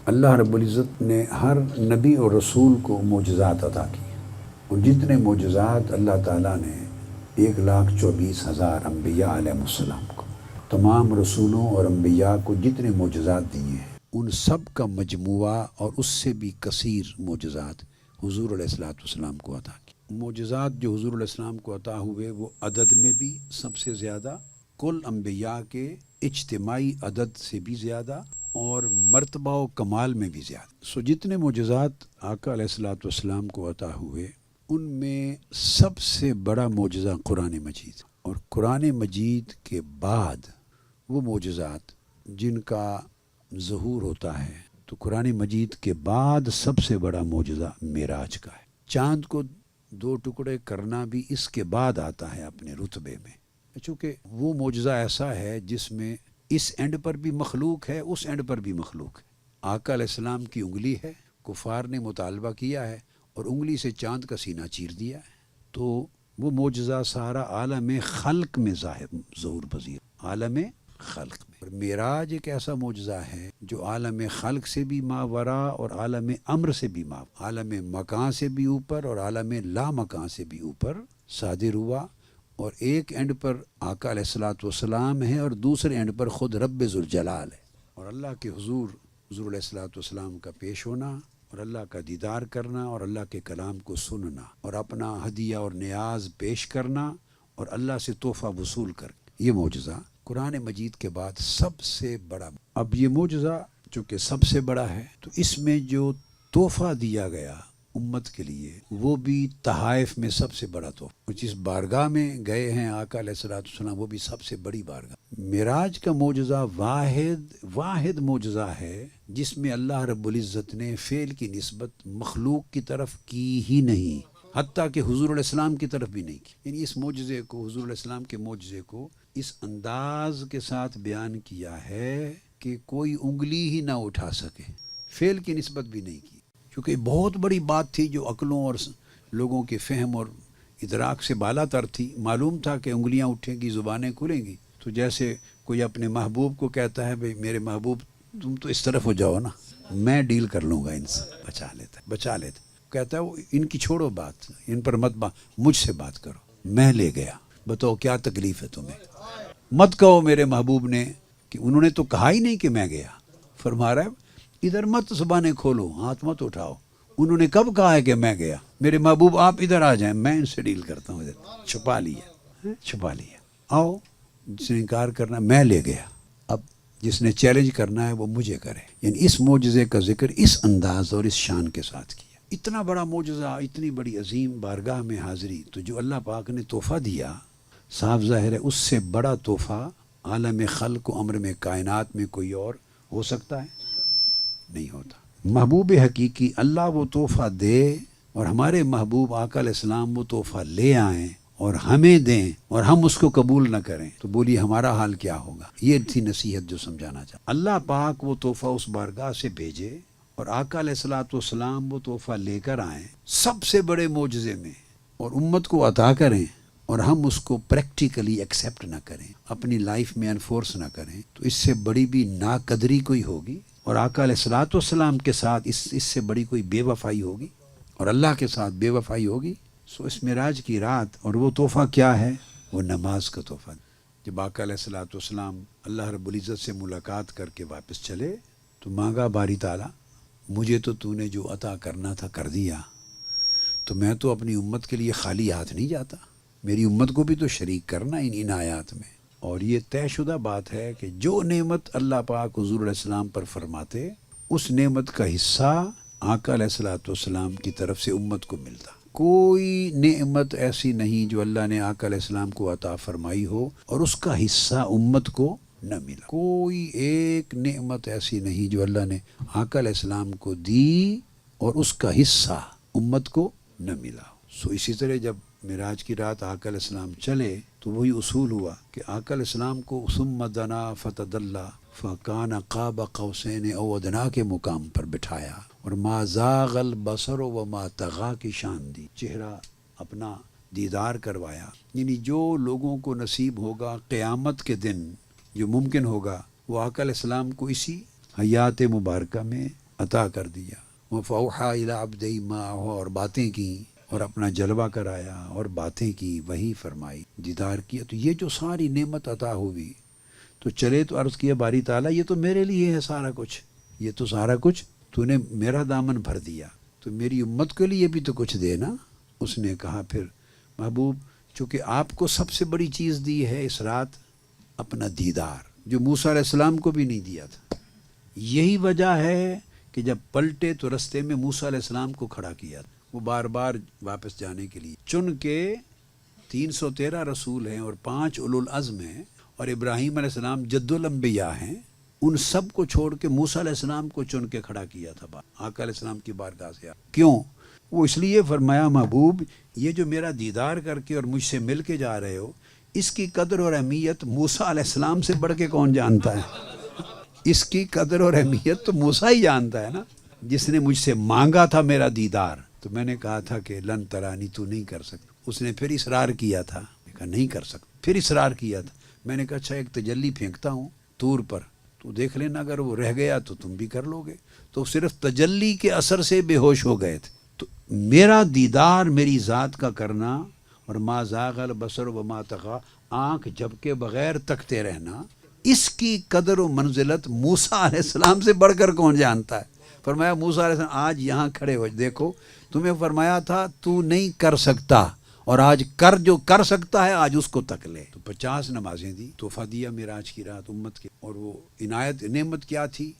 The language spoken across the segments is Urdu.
اللہ رب العزت نے ہر نبی اور رسول کو معجزات عطا کیے، اور جتنے معجزات اللہ تعالیٰ نے 1,24,000 انبیاء علیہ السلام کو، تمام رسولوں اور انبیاء کو جتنے معجزات دیے ہیں ان سب کا مجموعہ اور اس سے بھی کثیر معجزات حضور علیہ الصلوۃ والسلام کو عطا کی۔ معجزات جو حضور علیہ السلام کو عطا ہوئے وہ عدد میں بھی سب سے زیادہ، کل انبیاء کے اجتماعی عدد سے بھی زیادہ، اور مرتبہ و کمال میں بھی زیادہ۔ جتنے معجزات آقا علیہ الصلوۃ والسلام کو عطا ہوئے ان میں سب سے بڑا معجزہ قرآن مجید، اور قرآن مجید کے بعد وہ معجزات جن کا ظہور ہوتا ہے تو قرآن مجید کے بعد سب سے بڑا معجزہ معراج کا ہے۔ چاند کو 2 ٹکڑے کرنا بھی اس کے بعد آتا ہے اپنے رتبے میں، چونکہ وہ معجزہ ایسا ہے جس میں اس اینڈ پر بھی مخلوق ہے، اس اینڈ پر بھی مخلوق ہے۔ آقا علیہ السلام کی انگلی ہے، کفار نے مطالبہ کیا ہے اور انگلی سے چاند کا سینہ چیر دیا ہے، تو وہ معجزہ سارا عالم خلق میں ظہور پذیر، عالم خلق میں۔ اور معراج ایک ایسا معجزہ ہے جو عالم خلق سے بھی ماورا اور عالم امر سے بھی ماورا، عالم مکان سے بھی اوپر اور عالم لا مکان سے بھی اوپر صادر ہوا، اور ایک اینڈ پر آقا علیہ الصلوۃ والسلام ہے اور دوسرے اینڈ پر خود رب ذوالجلال ہے، اور اللہ کے حضور علیہ الصلوۃ والسلام کا پیش ہونا اور اللہ کا دیدار کرنا اور اللہ کے کلام کو سننا اور اپنا ہدیہ اور نیاز پیش کرنا اور اللہ سے تحفہ وصول کر، یہ معجزہ قرآن مجید کے بعد سب سے بڑا۔ اب یہ معجزہ چونکہ سب سے بڑا ہے تو اس میں جو تحفہ دیا گیا امت کے لیے وہ بھی تحائف میں سب سے بڑا تحفہ، جس بارگاہ میں گئے ہیں آقا علیہ الصلوۃ والسلام وہ بھی سب سے بڑی بارگاہ۔ معراج کا معجزہ واحد معجزہ ہے جس میں اللہ رب العزت نے فعل کی نسبت مخلوق کی طرف کی ہی نہیں، حتیٰ کہ حضور علیہ السلام کی طرف بھی نہیں کی۔ یعنی اس معجزے کو، حضور علیہ السلام کے معجزے کو اس انداز کے ساتھ بیان کیا ہے کہ کوئی انگلی ہی نہ اٹھا سکے، فعل کی نسبت بھی نہیں کی، کیونکہ بہت بڑی بات تھی جو عقلوں اور لوگوں کے فہم اور ادراک سے بالا تر تھی۔ معلوم تھا کہ انگلیاں اٹھیں گی، زبانیں کھلیں گی، تو جیسے کوئی اپنے محبوب کو کہتا ہے بھئی میرے محبوب تم تو اس طرف ہو جاؤ نا، میں ڈیل کر لوں گا ان سے، بچا لیتا کہتا ہے وہ ان کی چھوڑو بات، ان پر مت مجھ سے بات کرو، میں لے گیا، بتاؤ کیا تکلیف ہے تمہیں، مت کہو میرے محبوب نے کہ انہوں نے تو کہا ہی نہیں کہ میں گیا، فرما رہا ہے ادھر مت زبانیں کھولو، ہاتھ مت اٹھاؤ، انہوں نے کب کہا ہے کہ میں گیا، میرے محبوب آپ ادھر آ جائیں، میں ان سے ڈیل کرتا ہوں، ادھر چھپا لیا، آؤ، جس نے انکار کرنا میں لے گیا، اب جس نے چیلنج کرنا ہے وہ مجھے کرے۔ یعنی اس معجزے کا ذکر اس انداز اور اس شان کے ساتھ کیا۔ اتنا بڑا معجزہ، اتنی بڑی عظیم بارگاہ میں حاضری، تو جو اللہ پاک نے تحفہ دیا، صاف ظاہر ہے اس سے بڑا تحفہ عالم خلق و امر میں کائنات میں کوئی اور ہو سکتا ہے؟ نہیں ہوتا۔ محبوب حقیقی اللہ وہ تحفہ دے اور ہمارے محبوب آقا علیہ السلام وہ تحفہ لے آئیں اور ہمیں دیں اور ہم اس کو قبول نہ کریں، تو بولیے ہمارا حال کیا ہوگا؟ یہ تھی نصیحت جو سمجھانا چاہتا۔ اللہ پاک وہ تحفہ اس بارگاہ سے بھیجے اور آقا علیہ الصلوۃ والسلام وہ تحفہ لے کر آئیں سب سے بڑے معجزے میں، اور امت کو عطا کریں اور ہم اس کو پریکٹیکلی ایکسیپٹ نہ کریں، اپنی لائف میں انفورس نہ کریں، تو اس سے بڑی بھی ناقدری کوئی ہوگی، اور آقا علیہ الصلوۃ والسلام کے ساتھ اس سے بڑی کوئی بے وفائی ہوگی، اور اللہ کے ساتھ بے وفائی ہوگی۔ سو اس معراج کی رات، اور وہ تحفہ کیا ہے؟ وہ نماز کا تحفہ۔ جب آقا علیہ الصلوۃ والسلام اللہ رب العزت سے ملاقات کر کے واپس چلے تو مانگا باری تعالیٰ مجھے تو نے جو عطا کرنا تھا کر دیا، تو میں تو اپنی امت کے لیے خالی ہاتھ نہیں جاتا، میری امت کو بھی تو شریک کرنا ان عنایات میں۔ اور یہ طے شدہ بات ہے کہ جو نعمت اللہ پاک حضور علیہ السلام پر فرماتے اس نعمت کا حصہ آقا علیہ الصلوۃ والسلام کی طرف سے امت کو ملتا۔ کوئی نعمت ایسی نہیں جو اللہ نے آقا علیہ السلام کو عطا فرمائی ہو اور اس کا حصہ امت کو نہ ملا، کوئی ایک نعمت ایسی نہیں جو اللہ نے آقا علیہ السلام کو دی اور اس کا حصہ امت کو نہ ملا۔ سو اسی طرح جب معراج کی رات آقا علیہ السلام چلے تو وہی اصول ہوا کہ آقا علیہ السلام کو ثم دنا فتدلی فکان قاب قوسین او ادنیٰ کے مقام پر بٹھایا، اور ما زاغ البصر وما طغیٰ کی شان دی، چہرہ اپنا دیدار کروایا۔ یعنی جو لوگوں کو نصیب ہوگا قیامت کے دن، جو ممکن ہوگا، وہ آقا علیہ السلام کو اسی حیات مبارکہ میں عطا کر دیا. وَفَأَوْحَىٰ إِلَىٰ عَبْدِهِ مَا أَوْحَىٰ، اور باتیں کی اور اپنا جلوہ کرایا اور باتیں کی، وہی فرمائی، دیدار کیا. تو یہ جو ساری نعمت عطا ہوئی تو چلے تو عرض کیا باری تعالیٰ یہ تو میرے لیے ہے سارا کچھ، یہ تو سارا کچھ تو نے میرا دامن بھر دیا، تو میری امت کے لیے بھی تو کچھ دے نا. اس نے کہا پھر محبوب چونکہ آپ کو سب سے بڑی چیز دی ہے اس رات اپنا دیدار، جو موسیٰ علیہ السلام کو بھی نہیں دیا تھا. یہی وجہ ہے کہ جب پلٹے تو رستے میں موسیٰ علیہ السلام کو کھڑا کیا، وہ بار بار واپس جانے کے لیے چن کے 313 رسول ہیں اور 5 اولو العزم ہیں اور ابراہیم علیہ السلام جد الانبیاء ہیں، ان سب کو چھوڑ کے موسیٰ علیہ السلام کو چن کے کھڑا کیا تھا آقا علیہ السلام کی بارگاہ سے. کیوں؟ وہ اس لیے فرمایا محبوب یہ جو میرا دیدار کر کے اور مجھ سے مل کے جا رہے ہو، اس کی قدر اور اہمیت موسیٰ علیہ السلام سے بڑھ کے کون جانتا ہے؟ اس کی قدر اور اہمیت تو موسیٰ ہی جانتا ہے نا، جس نے مجھ سے مانگا تھا میرا دیدار. تو میں نے کہا تھا کہ لن ترانی، تو نہیں کر سکتا. اس نے پھر اصرار کیا تھا، کہا نہیں کر سکتا، پھر اصرار کیا تھا. میں نے کہا اچھا ایک تجلی پھینکتا ہوں طور پر، تو دیکھ لینا اگر وہ رہ گیا تو تم بھی کر لو گے. تو صرف تجلی کے اثر سے بے ہوش ہو گئے تھے. تو میرا دیدار، میری ذات کا کرنا، اور ما زاغ البصر وما طغیٰ، آنکھ جھپکے بغیر تکتے رہنا، اس کی قدر و منزلت موسیٰ علیہ السلام سے بڑھ کر کون جانتا ہے؟ فرمایا موسیٰ علیہ السلام آج یہاں کھڑے ہو، دیکھو تمہیں فرمایا تھا تو نہیں کر سکتا، اور آج کر جو کر سکتا ہے آج اس کو تک لے. تو 50 نمازیں دی، تحفہ دیا معراج کی رات امت کے. اور وہ عنایت نعمت کیا تھی؟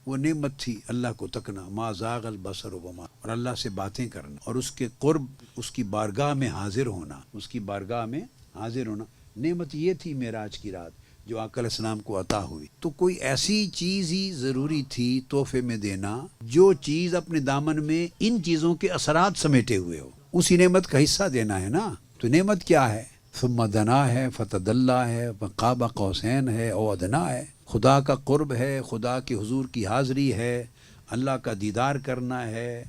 وہ نعمت تھی اللہ کو تکنا، ما زاغ البصر وما، اور اللہ سے باتیں کرنا اور اس کے قرب، اس کی بارگاہ میں حاضر ہونا، اس کی بارگاہ میں حاضر ہونا. نعمت یہ تھی معراج کی رات جو آقا علیہ السلام کو عطا ہوئی. تو کوئی ایسی چیز ہی ضروری تھی تحفے میں دینا جو چیز اپنے دامن میں ان چیزوں کے اثرات سمیٹے ہوئے ہو، اسی نعمت کا حصہ دینا ہے نا. تو نعمت کیا ہے؟ ثم دنا ہے، فتدلی ہے، قاب قوسین ہے او ادنا ہے. خدا کا قرب ہے، خدا کے حضور کی حاضری ہے، اللہ کا دیدار کرنا ہے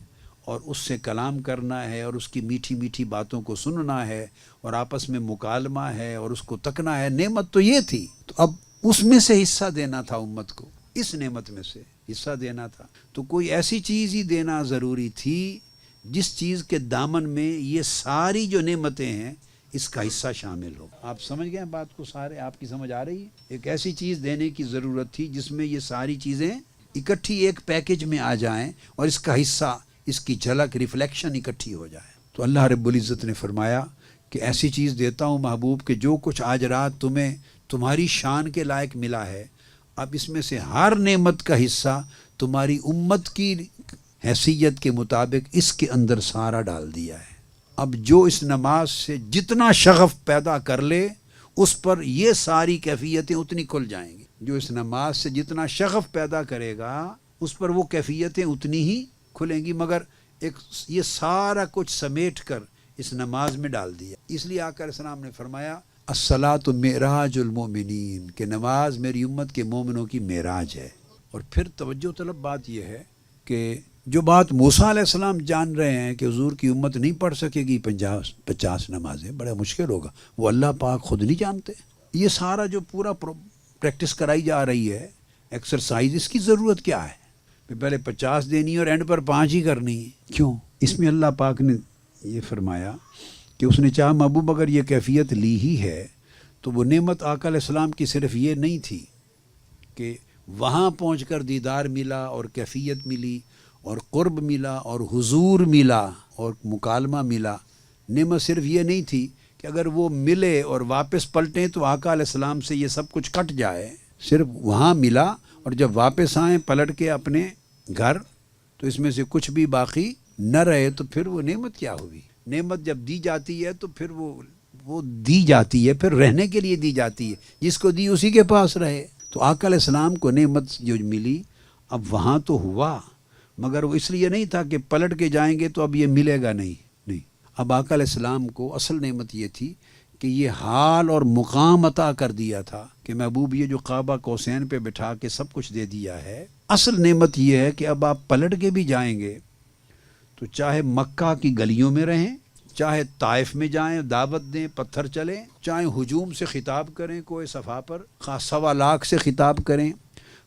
اور اس سے کلام کرنا ہے اور اس کی میٹھی میٹھی باتوں کو سننا ہے اور آپس میں مکالمہ ہے اور اس کو تکنا ہے. نعمت تو یہ تھی. تو اب اس میں سے حصہ دینا تھا امت کو، اس نعمت میں سے حصہ دینا تھا. تو کوئی ایسی چیز ہی دینا ضروری تھی جس چیز کے دامن میں یہ ساری جو نعمتیں ہیں اس کا حصہ شامل ہو. آپ سمجھ گئے بات کو؟ سارے آپ کی سمجھ آ رہی ہے؟ ایک ایسی چیز دینے کی ضرورت تھی جس میں یہ ساری چیزیں اکٹھی ایک پیکج میں آ جائیں اور اس کا حصہ، اس کی جھلک، ریفلیکشن اکٹھی ہو جائے. تو اللہ رب العزت نے فرمایا کہ ایسی چیز دیتا ہوں محبوب کہ جو کچھ آج رات تمہیں تمہاری شان کے لائق ملا ہے، اب اس میں سے ہر نعمت کا حصہ تمہاری امت کی حیثیت کے مطابق اس کے اندر سارا ڈال دیا ہے. اب جو اس نماز سے جتنا شغف پیدا کر لے اس پر یہ ساری کیفیتیں اتنی کھل جائیں گی. جو اس نماز سے جتنا شغف پیدا کرے گا اس پر وہ کیفیتیں اتنی ہی کھلیں گی، مگر ایک یہ سارا کچھ سمیٹ کر اس نماز میں ڈال دیا. اس لیے آقا علیہ السلام نے فرمایا الصلاۃ معراج المومنین، کہ نماز میری امت کے مومنوں کی معراج ہے. اور پھر توجہ طلب بات یہ ہے کہ جو بات موسیٰ علیہ السلام جان رہے ہیں کہ حضور کی امت نہیں پڑھ سکے گی 50 نمازیں، بڑا مشکل ہوگا، وہ اللہ پاک خود نہیں جانتے. یہ سارا جو پورا پریکٹس کرائی جا رہی ہے، ایکسرسائز، اس کی ضرورت کیا ہے؟ پہلے 50 دینی اور اینڈ پر 5 ہی کرنی ہے. کیوں؟ اس میں اللہ پاک نے یہ فرمایا کہ اس نے چاہا محبوب اگر یہ کیفیت لی ہی ہے تو وہ نعمت آقا علیہ السلام کی صرف یہ نہیں تھی کہ وہاں پہنچ کر دیدار ملا اور کیفیت ملی اور قرب ملا اور حضور ملا اور مکالمہ ملا. نعمت صرف یہ نہیں تھی کہ اگر وہ ملے اور واپس پلٹیں تو آقا علیہ السلام سے یہ سب کچھ کٹ جائے. صرف وہاں ملا اور جب واپس آئیں پلٹ کے اپنے گھر تو اس میں سے کچھ بھی باقی نہ رہے تو پھر وہ نعمت کیا ہوئی؟ نعمت جب دی جاتی ہے تو پھر وہ دی جاتی ہے، پھر رہنے کے لیے دی جاتی ہے، جس کو دی اسی کے پاس رہے. تو آقا علیہ السلام کو نعمت جو ملی اب وہاں تو ہوا، مگر وہ اس لیے نہیں تھا کہ پلٹ کے جائیں گے تو اب یہ ملے گا، نہیں. اب آقا علیہ السلام کو اصل نعمت یہ تھی کہ یہ حال اور مقام عطا کر دیا تھا کہ محبوب یہ جو قاب قوسین پہ بٹھا کے سب کچھ دے دیا ہے. اصل نعمت یہ ہے کہ اب آپ پلٹ کے بھی جائیں گے تو چاہے مکہ کی گلیوں میں رہیں، چاہے طائف میں جائیں دعوت دیں پتھر چلیں، چاہے ہجوم سے خطاب کریں کوئی صفا پر 1.25 لاکھ سے خطاب کریں،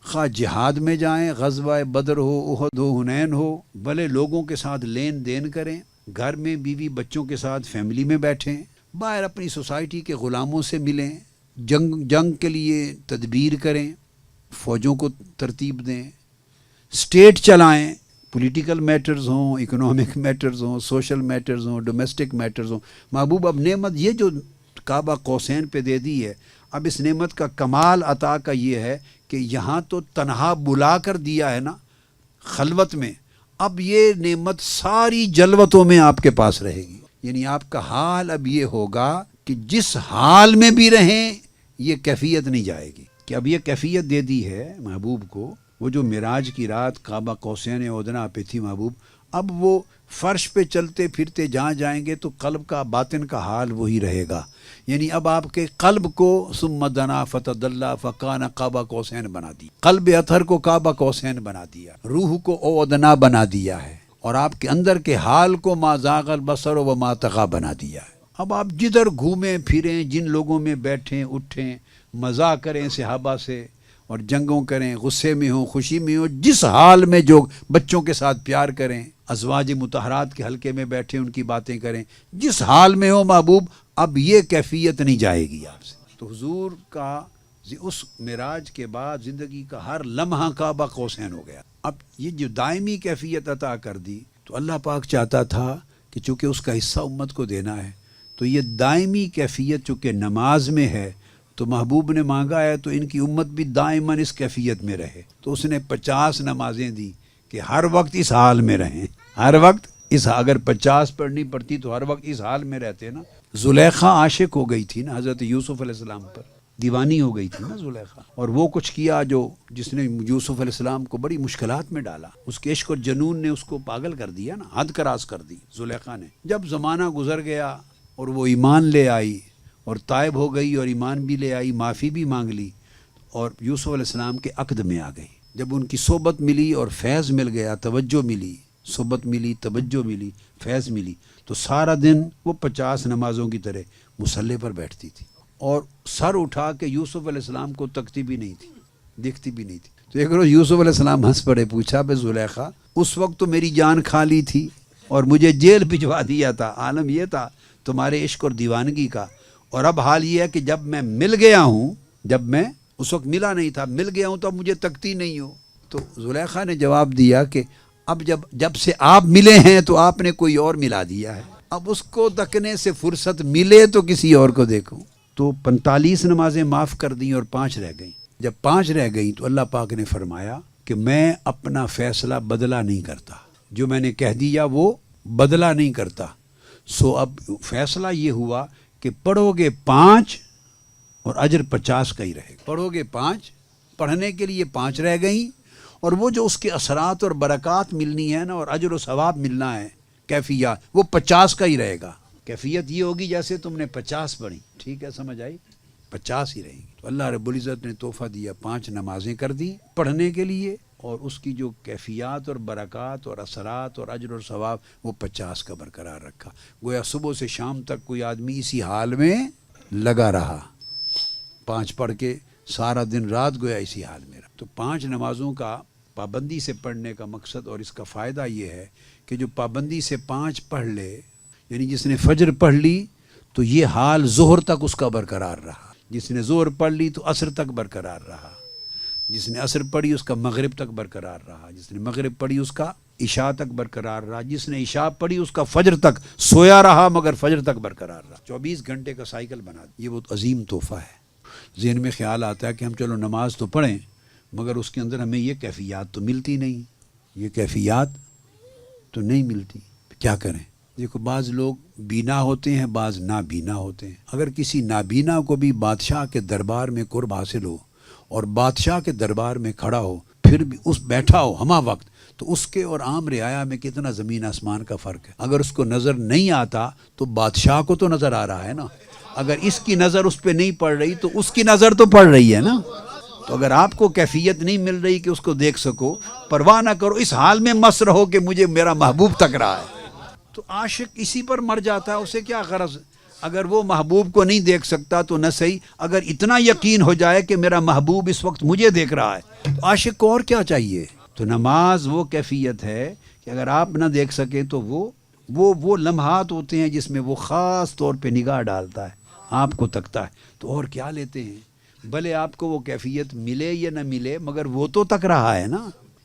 خواہ جہاد میں جائیں، غزوہ بدر ہو، احد ہو، حنین ہو، بھلے لوگوں کے ساتھ لین دین کریں، گھر میں بیوی بچوں کے ساتھ فیملی میں بیٹھیں، باہر اپنی سوسائٹی کے غلاموں سے ملیں، جنگ کے لیے تدبیر کریں، فوجوں کو ترتیب دیں، اسٹیٹ چلائیں، پولیٹیکل میٹرز ہوں، اکنامک میٹرز ہوں، سوشل میٹرز ہوں، ڈومیسٹک میٹرز ہوں۔ محبوب اب نعمت یہ جو کعبہ قوسین پہ دے دی ہے، اب اس نعمت کا کمال عطا کا یہ ہے کہ یہاں تو تنہا بلا کر دیا ہے نا خلوت میں، اب یہ نعمت ساری جلوتوں میں آپ کے پاس رہے گی۔ یعنی آپ کا حال اب یہ ہوگا کہ جس حال میں بھی رہیں یہ کیفیت نہیں جائے گی، کہ اب یہ کیفیت دے دی ہے محبوب کو۔ وہ جو معراج کی رات کعبہ قوسین ادنیٰ پہ تھی محبوب، اب وہ فرش پہ چلتے پھرتے جہاں جائیں گے تو قلب کا باطن کا حال وہی رہے گا۔ یعنی اب آپ کے قلب کو ثم دنا فتدلی فکان کعبہ قوسین بنا دی، قلب اطہر کو کعبہ قوسین بنا دیا، روح کو او ادنا بنا دیا ہے، اور آپ کے اندر کے حال کو ما زاغ البصر و ما طغی بنا دیا ہے۔ اب آپ جدھر گھومیں پھریں، جن لوگوں میں بیٹھیں اٹھیں، مزاح کریں صحابہ سے، اور جنگوں کریں، غصے میں ہوں خوشی میں ہوں، جس حال میں جو بچوں کے ساتھ پیار کریں، ازواج مطہرات کے حلقے میں بیٹھیں ان کی باتیں کریں، جس حال میں ہو محبوب اب یہ کیفیت نہیں جائے گی آپ سے۔ تو حضور کا اس معراج کے بعد زندگی کا ہر لمحہ کعبہ قوسین ہو گیا۔ اب یہ جو دائمی کیفیت عطا کر دی تو اللہ پاک چاہتا تھا کہ چونکہ اس کا حصہ امت کو دینا ہے تو یہ دائمی کیفیت چونکہ نماز میں ہے تو محبوب نے مانگا ہے تو ان کی امت بھی دائماً اس کیفیت میں رہے، تو اس نے 50 نمازیں دی کہ ہر وقت اس حال میں رہیں، ہر وقت اگر 50 پڑھنی پڑتی تو ہر وقت اس حال میں رہتے نا۔ زلیخا عاشق ہو گئی تھی نا حضرت یوسف علیہ السلام پر، دیوانی ہو گئی تھی نا زلیخا، اور وہ کچھ کیا جس نے یوسف علیہ السلام کو بڑی مشکلات میں ڈالا، اس کے عشق اور جنون نے اس کو پاگل کر دیا نا، حد کراس کر دی زلیخا نے۔ جب زمانہ گزر گیا اور وہ ایمان لے آئی اور تائب ہو گئی اور ایمان بھی لے آئی، معافی بھی مانگ لی، اور یوسف علیہ السلام کے عقد میں آ گئی، جب ان کی صحبت ملی اور فیض مل گیا، توجہ ملی، صحبت ملی، توجہ ملی، فیض ملی، تو سارا دن وہ 50 نمازوں کی طرح مصلی پر بیٹھتی تھی اور سر اٹھا کے یوسف علیہ السلام کو تکتی بھی نہیں تھی، دیکھتی بھی نہیں تھی۔ تو ایک روز یوسف علیہ السلام ہنس پڑے، پوچھا بے زلیخا، اس وقت تو میری جان کھالی تھی اور مجھے جیل بھجوا دیا تھا، عالم یہ تھا تمہارے عشق اور دیوانگی کا، اور اب حال یہ ہے کہ جب میں مل گیا ہوں، جب میں اس وقت ملا نہیں تھا، مل گیا ہوں تو اب مجھے تکتی نہیں ہو۔ تو زلیخا نے جواب دیا کہ اب جب سے آپ ملے ہیں تو آپ نے کوئی اور ملا دیا ہے، اب اس کو تکنے سے فرصت ملے تو کسی اور کو دیکھوں۔ تو 45 نمازیں معاف کر دیں اور 5 رہ گئیں۔ جب 5 رہ گئیں تو اللہ پاک نے فرمایا کہ میں اپنا فیصلہ بدلہ نہیں کرتا، جو میں نے کہہ دیا وہ بدلہ نہیں کرتا۔ سو اب فیصلہ یہ ہوا کہ پڑھو گے 5 اور اجر 50 کا ہی رہے گا، پڑھو گے 5، پڑھنے کے لیے 5 رہ گئیں، اور وہ جو اس کے اثرات اور برکات ملنی ہے نا اور اجر و ثواب ملنا ہے کیفیت، وہ 50 کا ہی رہے گا۔ کیفیت یہ ہوگی جیسے تم نے 50 پڑھی، ٹھیک ہے، سمجھ آئی، 50 ہی رہیں گی۔ تو اللہ رب العزت نے تحفہ دیا، 5 نمازیں کر دی پڑھنے کے لیے، اور اس کی جو کیفیات اور برکات اور اثرات اور اجر اور ثواب وہ 50 کا برقرار رکھا۔ گویا صبح سے شام تک کوئی آدمی اسی حال میں لگا رہا، 5 پڑھ کے سارا دن رات گویا اسی حال میں رہا۔ تو 5 نمازوں کا پابندی سے پڑھنے کا مقصد اور اس کا فائدہ یہ ہے کہ جو پابندی سے 5 پڑھ لے، یعنی جس نے فجر پڑھ لی تو یہ حال ظہر تک اس کا برقرار رہا، جس نے ظہر پڑھ لی تو عصر تک برقرار رہا، جس نے عصر پڑھی اس کا مغرب تک برقرار رہا، جس نے مغرب پڑھی اس کا عشاء تک برقرار رہا، جس نے عشاء پڑھی اس کا فجر تک سویا رہا مگر فجر تک برقرار رہا۔ 24 گھنٹے کا سائیکل بنا دیا۔ یہ بہت عظیم تحفہ ہے۔ ذہن میں خیال آتا ہے کہ ہم چلو نماز تو پڑھیں مگر اس کے اندر ہمیں یہ کیفیات تو ملتی نہیں، یہ کیفیات تو نہیں ملتی، کیا کریں؟ دیکھو بعض لوگ بینا ہوتے ہیں، بعض نابینا ہوتے ہیں۔ اگر کسی نابینا کو بھی بادشاہ کے دربار میں قرب حاصل ہو اور بادشاہ کے دربار میں کھڑا ہو، پھر بھی اس بیٹھا ہو ہمہ وقت، تو اس کے اور عام رعایا میں کتنا زمین آسمان کا فرق ہے۔ اگر اس کو نظر نہیں آتا تو بادشاہ کو تو نظر آ رہا ہے نا، اگر اس کی نظر اس پہ نہیں پڑ رہی تو اس کی نظر تو پڑ رہی ہے نا۔ تو اگر آپ کو کیفیت نہیں مل رہی کہ اس کو دیکھ سکو، پرواہ نہ کرو، اس حال میں مست رہو کہ مجھے میرا محبوب تک رہا ہے۔ تو عاشق اسی پر مر جاتا ہے، اسے کیا غرض اگر وہ محبوب کو نہیں دیکھ سکتا تو نہ صحیح، اگر اتنا یقین ہو جائے کہ میرا محبوب اس وقت مجھے دیکھ رہا ہے تو عاشق کو اور کیا چاہیے؟ تو نماز وہ کیفیت ہے کہ اگر آپ نہ دیکھ سکیں تو وہ لمحات ہوتے ہیں جس میں وہ خاص طور پہ نگاہ ڈالتا ہے، آپ کو تکتا ہے، تو اور کیا لیتے ہیں؟ بھلے آپ کو وہ کیفیت ملے یا نہ ملے مگر وہ تو تک رہا ہے نا.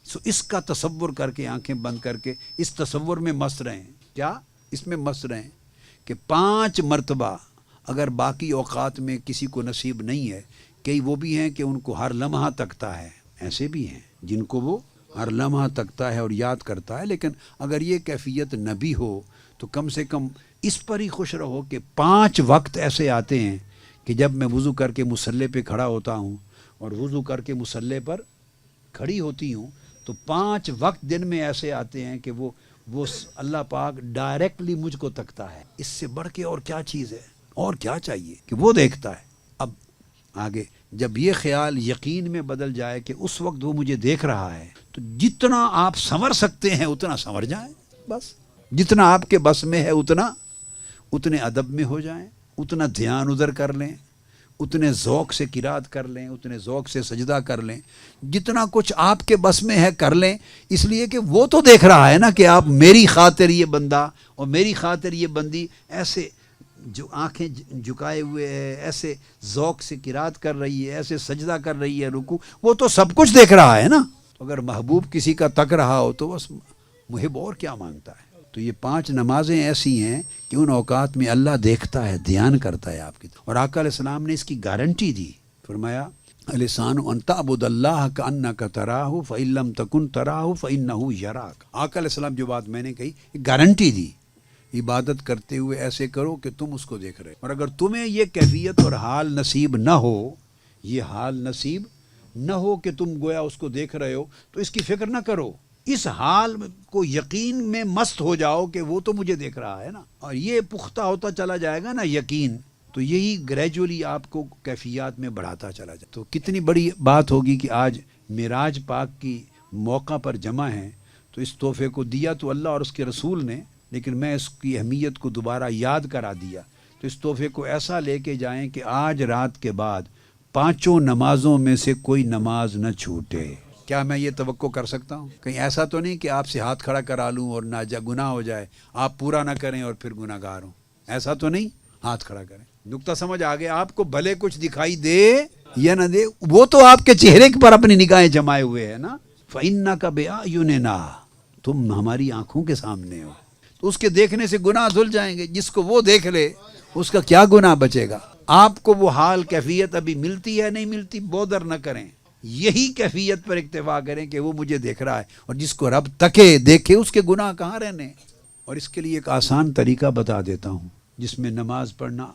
سو اس کا تصور کر کے، آنکھیں بند کر کے اس تصور میں مست رہیں. کیا اس میں مست رہیں کہ 5 مرتبہ اگر باقی اوقات میں کسی کو نصیب نہیں ہے، کئی وہ بھی ہیں کہ ان کو ہر لمحہ تکتا ہے، ایسے بھی ہیں جن کو وہ ہر لمحہ تکتا ہے اور یاد کرتا ہے، لیکن اگر یہ کیفیت نہ بھی ہو تو کم سے کم اس پر ہی خوش رہو کہ 5 وقت ایسے آتے ہیں کہ جب میں وضو کر کے مصلے پہ کھڑا ہوتا ہوں اور وضو کر کے مصلے پر کھڑی ہوتی ہوں تو 5 وقت دن میں ایسے آتے ہیں کہ وہ اللہ پاک ڈائریکٹلی مجھ کو تکتا ہے. اس سے بڑھ کے اور کیا چیز ہے؟ اور کیا چاہیے کہ وہ دیکھتا ہے. اب آگے جب یہ خیال یقین میں بدل جائے کہ اس وقت وہ مجھے دیکھ رہا ہے تو جتنا آپ سنور سکتے ہیں اتنا سنور جائیں. بس جتنا آپ کے بس میں ہے اتنے ادب میں ہو جائیں، اتنا دھیان ادھر کر لیں، اتنے ذوق سے قرات کر لیں، اتنے ذوق سے سجدہ کر لیں، جتنا کچھ آپ کے بس میں ہے کر لیں. اس لیے کہ وہ تو دیکھ رہا ہے نا کہ آپ میری خاطر یہ بندہ اور میری خاطر یہ بندی ایسے جو آنکھیں جھکائے ہوئے ہے، ایسے ذوق سے قرات کر رہی ہے، ایسے سجدہ کر رہی ہے، رکوع، وہ تو سب کچھ دیکھ رہا ہے نا. اگر محبوب کسی کا تک رہا ہو تو بس محب اور کیا مانگتا ہے. تو یہ 5 نمازیں ایسی ہیں کہ ان اوقات میں اللہ دیکھتا ہے، دھیان کرتا ہے آپ کی. اور آقا علیہ السلام نے اس کی گارنٹی دی، فرمایا الانسان ان تعبد اللہ کانک تراہ فان لم تکن تراہ فانہ یراک. آقا علیہ السلام جو بات میں نے کہی، گارنٹی دی، عبادت کرتے ہوئے ایسے کرو کہ تم اس کو دیکھ رہے. اور اگر تمہیں یہ کیفیت اور حال نصیب نہ ہو، یہ حال نصیب نہ ہو کہ تم گویا اس کو دیکھ رہے ہو تو اس کی فکر نہ کرو، اس حال کو یقین میں مست ہو جاؤ کہ وہ تو مجھے دیکھ رہا ہے نا. اور یہ پختہ ہوتا چلا جائے گا نا یقین، تو یہی گریجولی آپ کو کیفیات میں بڑھاتا چلا جائے. تو کتنی بڑی بات ہوگی کہ آج معراج پاک کی موقع پر جمع ہیں. تو اس تحفے کو دیا تو اللہ اور اس کے رسول نے، لیکن میں اس کی اہمیت کو دوبارہ یاد کرا دیا. تو اس تحفے کو ایسا لے کے جائیں کہ آج رات کے بعد 5 نمازوں میں سے کوئی نماز نہ چھوٹے. کیا میں یہ توقع کر سکتا ہوں؟ کہیں ایسا تو نہیں کہ آپ سے ہاتھ کھڑا کرا لوں اور گناہ ہو جائے، آپ پورا نہ کریں اور پھر گناہ گار ہوں. ایسا تو نہیں. ہاتھ کھڑا کریں. نقطہ سمجھ آگے؟ آپ کو بھلے کچھ دکھائی دے یا نہ دے، وہ تو آپ کے چہرے پر اپنی نگاہیں جمائے ہوئے ہے نا. فَإِنَّكَ بِأَعْيُنِنَا، تم ہماری آنکھوں کے سامنے ہو. تو اس کے دیکھنے سے گناہ دھل جائیں گے. جس کو وہ دیکھ لے اس کا کیا گناہ بچے گا؟ آپ کو وہ حال کیفیت ابھی ملتی ہے نہیں ملتی، بودر نہ کریں. یہی کیفیت پر اکتفا کریں کہ وہ مجھے دیکھ رہا ہے، اور جس کو رب تکے دیکھے اس کے گناہ کہاں رہنے. اور اس کے لیے ایک آسان طریقہ بتا دیتا ہوں جس میں نماز پڑھنا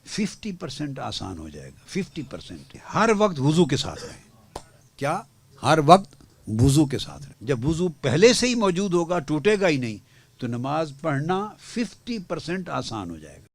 50% آسان ہو جائے گا. 50%. ہر وقت وضو کے ساتھ رہیں. کیا؟ ہر وقت وضو کے ساتھ رہیں. جب وضو پہلے سے ہی موجود ہوگا، ٹوٹے گا ہی نہیں، تو نماز پڑھنا 50% آسان ہو جائے گا.